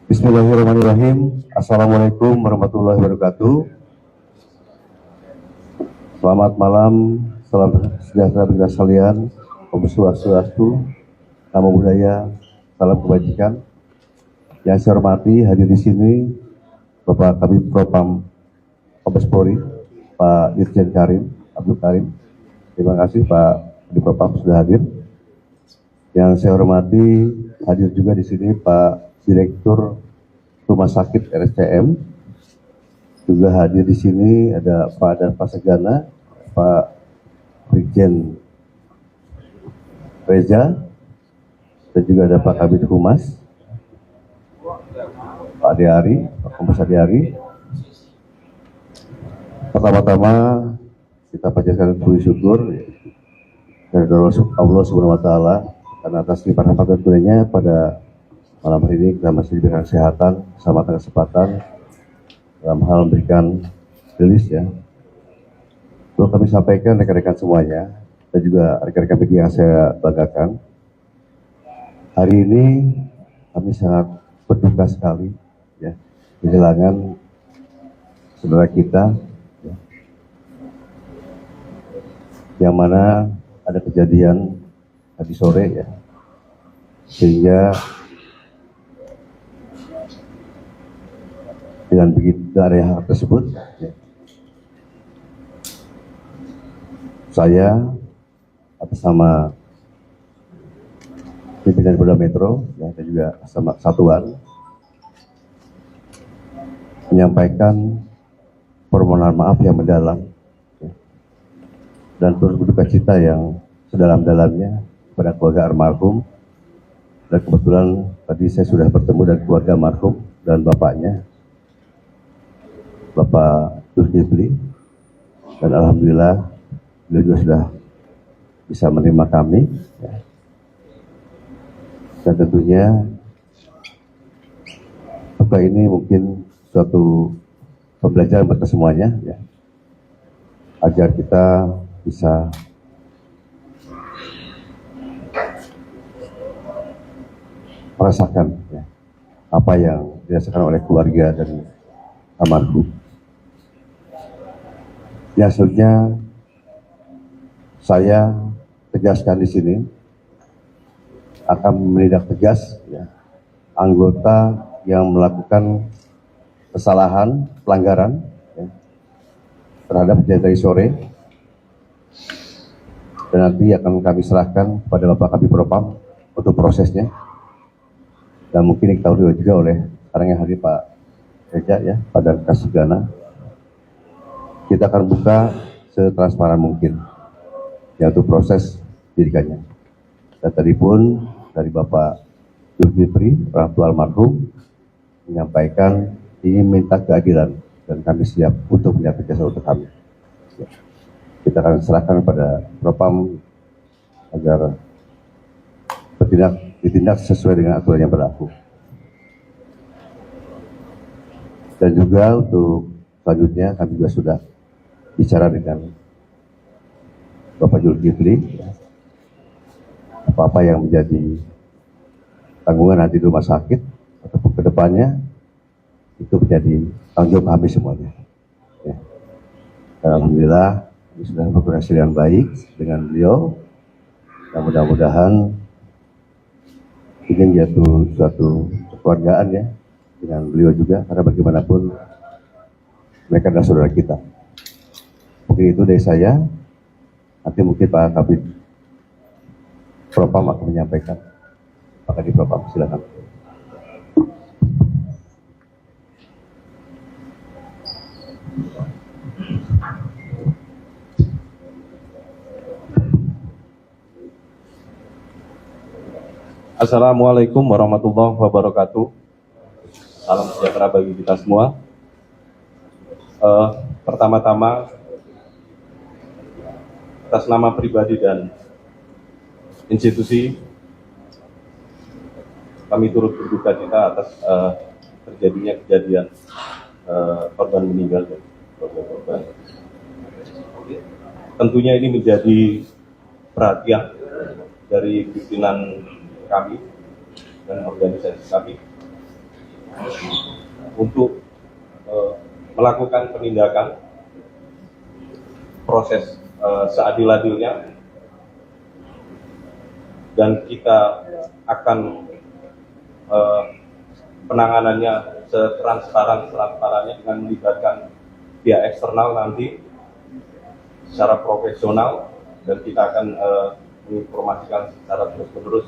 Bismillahirrahmanirrahim. Assalamualaikum warahmatullahi wabarakatuh. Selamat malam, salam sejahtera bagi kita sekalian. Om Swastiastu, Namo Buddhaya, salam kebajikan. Yang saya hormati hadir di sini Bapak Kabid Propam Mabes Polri, Pak Dirjen Karim Abdul Karim. Terima kasih Pak Kabid Propam sudah hadir. Yang saya hormati hadir juga di sini Pak Direktur Rumah Sakit RSCM, juga hadir di sini ada Pak dan Pak Segana, Pak Brigjen Reza, dan juga ada Pak Kabid Humas, Pak Ade-Ari, Pak Kompes Ade-Ari. Pertama-tama kita panjatkan puji syukur dari Allah Subhanahu Wa Taala karena atas limpahan rahmat dan kurnianya pada malam hari ini kita masih diberikan kesehatan, keselamatan, kesempatan dalam hal memberikan rilis ya. Perlu kami sampaikan rekan-rekan semuanya dan juga rekan-rekan media yang saya banggakan. Hari ini kami sangat berduka sekali ya kehilangan saudara kita ya, yang mana ada kejadian tadi sore ya, sehingga dengan begitu dari hal tersebut ya, saya atas nama pimpinan Polda Metro ya, dan juga sama satuan menyampaikan permohonan maaf yang mendalam ya, dan turut berduka cita yang sedalam-dalamnya pada keluarga almarhum. Dan kebetulan tadi saya sudah bertemu dengan keluarga almarhum dan bapaknya, Bapak Zulkifli, dan alhamdulillah beliau juga sudah bisa menerima kami ya. Dan tentunya apa ini mungkin suatu pembelajaran bagi semuanya ya, agar kita bisa merasakan ya, apa yang dirasakan oleh keluarga dan almarhum. Ya, selanjutnya saya tegaskan di sini akan menindak tegas ya, anggota yang melakukan kesalahan, pelanggaran ya, terhadap kejadian tadi sore, dan nanti akan kami serahkan kepada Bapak Kabid Propam untuk prosesnya. Dan mungkin diketahui juga oleh sekarang yang hadir Pak Reza ya, Pak dan Kasugana. Kita akan buka setransparan mungkin ya untuk proses penyidikannya. Dan tadi pun dari Bapak Zulkifli, orang tua almarhum, menyampaikan ingin minta keadilan dan kami siap untuk menyatakan jasa untuk kami. Ya. Kita akan serahkan kepada Propam agar ditindak sesuai dengan aturan yang berlaku. Dan juga untuk selanjutnya kami juga sudah bicara dengan Bapak Zulkifli ya, apa-apa yang menjadi tanggungan nanti di rumah sakit ataupun kedepannya itu menjadi tanggung jawab kami semuanya ya. Alhamdulillah kami sudah berkoordinasi dengan baik dengan beliau, dan mudah-mudahan ini menjadi suatu kekeluargaan ya dengan beliau juga, karena bagaimanapun mereka adalah saudara kita. Mungkin itu dari saya. Nanti mungkin Pak Kabid Propam akan menyampaikan. Pak Kabid Propam, silakan. Assalamualaikum warahmatullahi wabarakatuh. Salam sejahtera bagi kita semua. Pertama-tama, atas nama pribadi dan institusi, kami turut berduka cita atas terjadinya kejadian korban meninggal dan korban. Tentunya ini menjadi perhatian dari pimpinan kami dan organisasi kami untuk melakukan penindakan proses seadil-adilnya, dan kita akan penanganannya setransparan-transparannya dengan melibatkan pihak eksternal nanti secara profesional, dan kita akan menginformasikan secara terus-menerus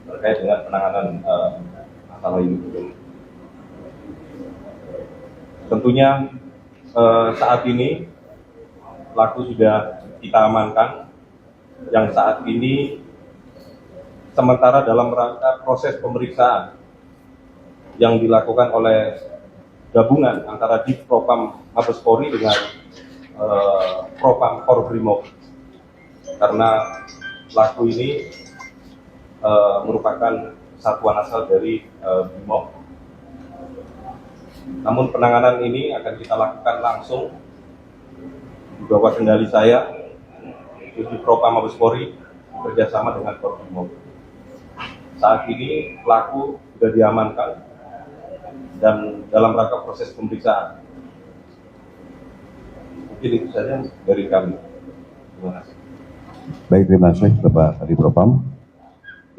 terkait dengan penanganan masalah ini. Tentunya saat ini pelaku sudah kita amankan, yang saat ini sementara dalam rangka proses pemeriksaan yang dilakukan oleh gabungan antara Divpropam Mabes Polri dengan Propam Korbrimob, karena pelaku ini merupakan satuan asal dari Brimob. Namun penanganan ini akan kita lakukan langsung di bawah kendali saya, Divpropam Mabes Polri bekerjasama dengan Korbrimob. Saat ini pelaku sudah diamankan dan dalam rangka proses pemeriksaan. Mungkin itu saja dari kami. Terima kasih. Baik, terima kasih Bapak Kadipropam.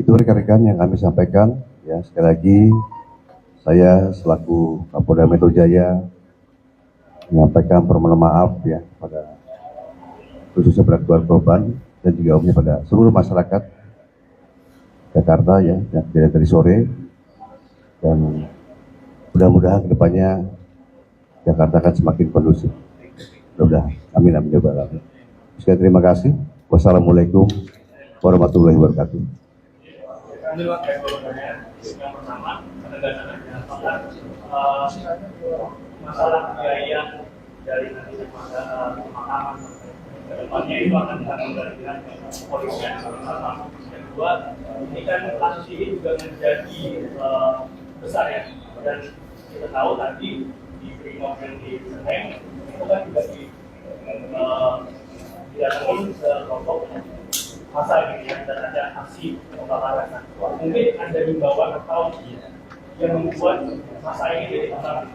Itu rekan-rekan yang kami sampaikan. Ya, sekali lagi saya selaku Kapolda Metro Jaya menyampaikan permohonan maaf ya pada khususnya pada keluarga korban dan juga umumnya pada seluruh masyarakat Jakarta ya, yang kejadian tadi sore, dan mudah-mudahan kedepannya Jakarta akan semakin kondusif. Mudah-mudahan. Amin, amin, ya Rabbal alamin. Sekali terima kasih. Wassalamualaikum warahmatullahi wabarakatuh. Yang pertama, penegasan apakah masalah biaya dari nanti pemakaman ke depannya itu akan ditanggung dari pihak kepolisian sama-sama. Yang kedua, ini kan kasus ini juga menjadi besar ya, dan kita tahu tadi di Brimob yang di Senen itu kan juga didatangi kelompok masa ini ya, dan ada aksi pembakaran. Mungkin ada himbauan atau yang membuat masa ini jadi besar.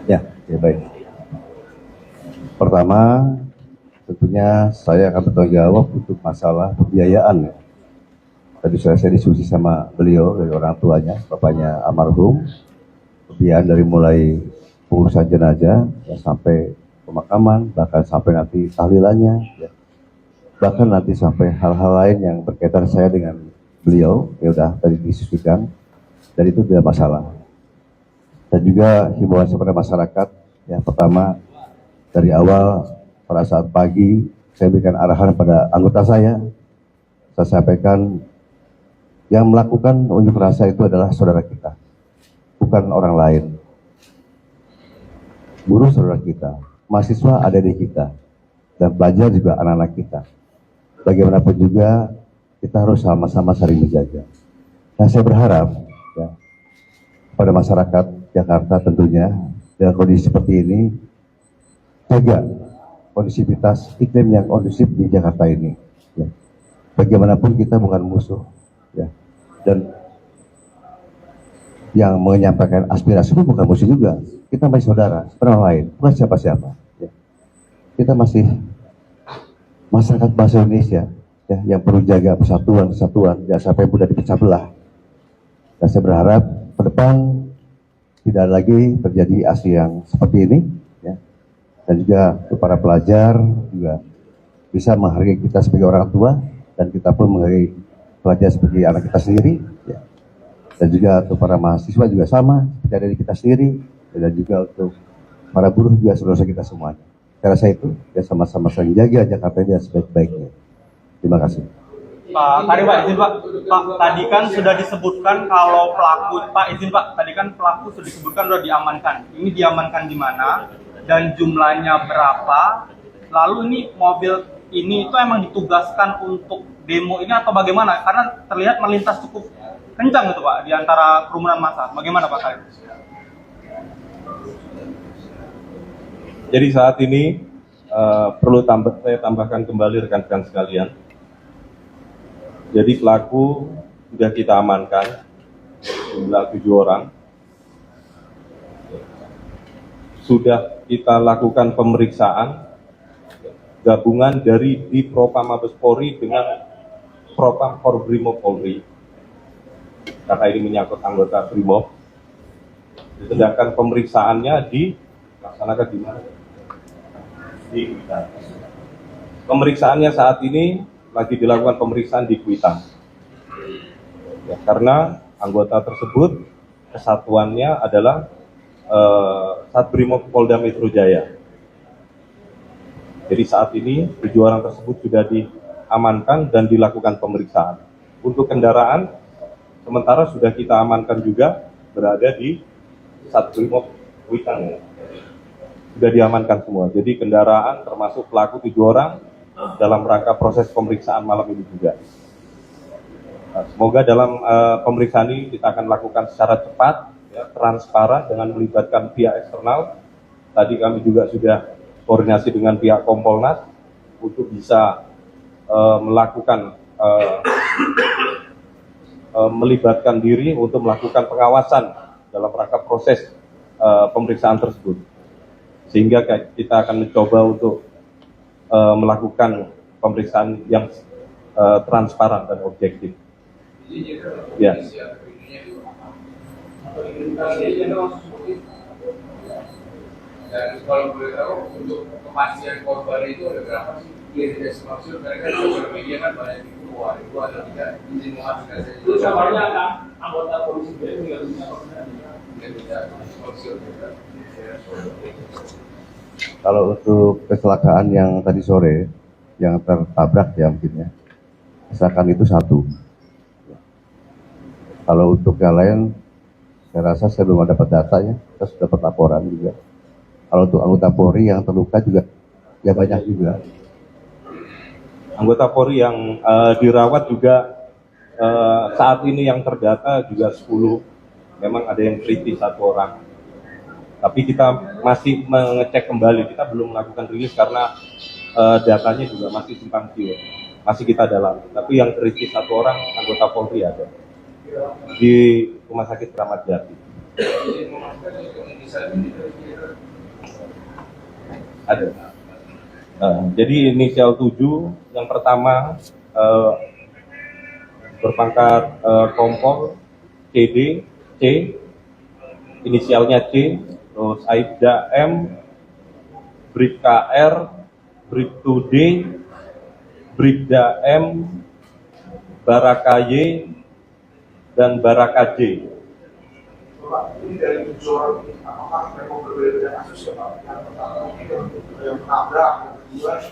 Ya, baik. Pertama, tentunya saya akan bertanggung jawab untuk masalah pembiayaan. Ya. Tadi saya diskusi sama beliau dari orang tuanya, bapaknya almarhum, pembiayaan dari mulai pengurusan jenazah ya, sampai pemakaman, bahkan sampai nanti tahlilannya, ya. Bahkan nanti sampai hal-hal lain yang berkaitan saya dengan beliau, ya udah tadi diskusikan, dan itu tidak masalah. Dan juga himbauan kepada masyarakat, ya pertama dari awal pada saat pagi saya berikan arahan pada anggota saya sampaikan yang melakukan unjuk rasa itu adalah saudara kita, bukan orang lain. Buruh saudara kita, mahasiswa ada di kita, dan pelajar juga anak-anak kita. Bagaimanapun juga kita harus sama-sama saling menjaga. Nah, saya berharap ya, pada masyarakat Jakarta tentunya dengan kondisi seperti ini, jaga kondisivitas iklim yang kondusif di Jakarta ini. Ya. Bagaimanapun kita bukan musuh, ya. Dan yang menyampaikan aspirasi itu bukan musuh juga. Kita masih saudara, seperti orang lain, bukan siapa-siapa. Ya. Kita masih masyarakat bangsa Indonesia, ya, yang perlu jaga persatuan, jangan sampai mudah dipecah belah. Dan saya berharap ke depan tidak lagi terjadi aksi yang seperti ini, ya. Dan juga untuk para pelajar juga bisa menghargai kita sebagai orang tua, dan kita pun menghargai pelajar sebagai anak kita sendiri, ya. Dan juga untuk para mahasiswa juga sama, seperti dari kita sendiri, dan juga untuk para buruh juga saudara kita semuanya. Saya rasa itu ya sama-sama saling jaga Jakarta ini sebaik-baiknya. Terima kasih. Pak, tadi Pak izin Pak, tadi kan sudah disebutkan kalau pelaku, Pak izin Pak, tadi kan pelaku sudah disebutkan sudah diamankan. Ini diamankan di mana dan jumlahnya berapa? Lalu ini mobil ini itu emang ditugaskan untuk demo ini atau bagaimana? Karena terlihat melintas cukup kencang gitu Pak di antara kerumunan massa. Bagaimana Pak kalian? Jadi saat ini perlu saya tambahkan kembali rekan-rekan sekalian. Jadi pelaku sudah kita amankan jumlah 7 orang, sudah kita lakukan pemeriksaan gabungan dari di Propam Mabes Polri dengan Propam Korbrimob Polri, karena ini menyangkut anggota Brimob. Sedangkan pemeriksaannya dilaksanakan di mana? Di Kuitang. Pemeriksaannya saat ini lagi dilakukan pemeriksaan di Kuitang. Ya, karena anggota tersebut kesatuannya adalah Satbrimob Polda Metro Jaya. Jadi saat ini 7 orang tersebut sudah diamankan dan dilakukan pemeriksaan. Untuk kendaraan, sementara sudah kita amankan juga berada di Satbrimob Kuitang. Sudah diamankan semua. Jadi kendaraan termasuk pelaku 7 orang dalam rangka proses pemeriksaan malam ini juga. Nah, semoga dalam pemeriksaan ini kita akan lakukan secara cepat, ya, transparan dengan melibatkan pihak eksternal. Tadi kami juga sudah koordinasi dengan pihak Kompolnas untuk bisa melakukan melibatkan diri untuk melakukan pengawasan dalam rangka proses pemeriksaan tersebut, sehingga kita akan mencoba untuk melakukan pemeriksaan yang transparan dan objektif. Ya. Dan kalau boleh tahu untuk kepastian korban itu ada berapa sih? Identitas maksud mereka di sosial media kan banyak keluar itu ada tidak izin mengajukan saja. Itu kabarnya kan anggota polisi itu nggak bisa maksud. Kalau untuk kecelakaan yang tadi sore, yang tertabrak ya mungkin ya, kecelakaan itu 1. Kalau untuk yang lain, saya rasa saya belum dapat datanya, kita sudah dapat laporan juga. Kalau untuk anggota Polri yang terluka juga, ya banyak juga. Anggota Polri yang dirawat juga saat ini yang terdata juga 10. Memang ada yang kritis 1 orang. Tapi kita masih mengecek kembali, kita belum melakukan rilis karena datanya juga masih simpang siur. Masih kita dalami. Tapi yang kritis 1 orang anggota Polri ada di Rumah Sakit Kramat Jati. Ada. Jadi inisial 7 yang pertama berpangkat Kompol CD C, inisialnya C, terus Aibda M, Bribka R, Bribtu D, Bribda M, Baraka Y, dan Baraka J. Ini dari 7 orang ini, apakah mereka berbeda kasus ya Pak? Yang pertama mungkin yang menabrak, yang kedua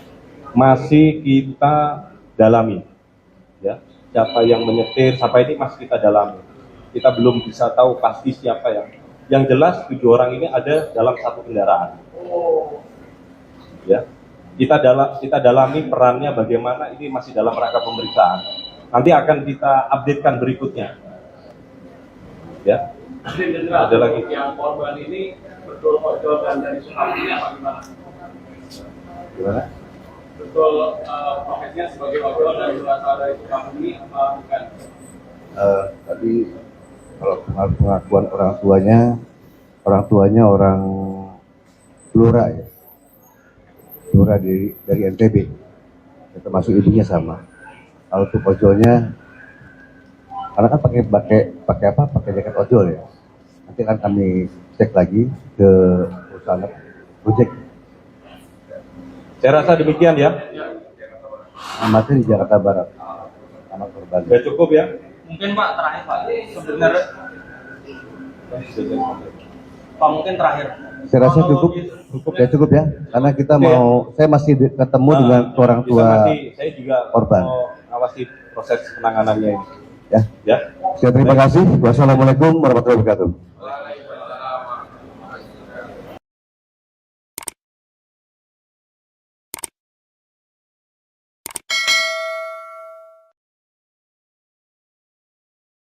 Masih kita dalami, ya. Siapa yang menyetir, sampai ini masih kita dalami. Kita belum bisa tahu pasti siapa yang. Yang jelas 7 orang ini ada dalam 1 kendaraan. Ya, kita dalami perannya bagaimana. Ini masih dalam rangka pemeriksaan. Nanti akan kita updatekan berikutnya. Ya. Ada lagi. Yang korban ini betul ojol dan dari Sukabumi apa gimana? Gimana? Betul profesinya sebagai ojol dan berasal dari Sukabumi apa bukan? Tadi kalau pengakuan orang tuanya orang Blora ya, Blora dari NTB, termasuk ibunya sama. Kalau untuk ojolnya, karena kan pakai jaket ojol ya. Nanti akan kami cek lagi ke perusahaan Gojek. Saya rasa demikian ya. Alamatnya di Jakarta Barat. Alamat korban. Sudah cukup ya. Mungkin Pak terakhir Pak, sebenarnya Pak mungkin terakhir. Saya rasa cukup ya, karena kita mau, saya masih ketemu dengan orang tua saya juga korban. mau awasi proses penanganannya ini. Ya. Ya. Saya terima kasih. Wassalamualaikum warahmatullahi wabarakatuh.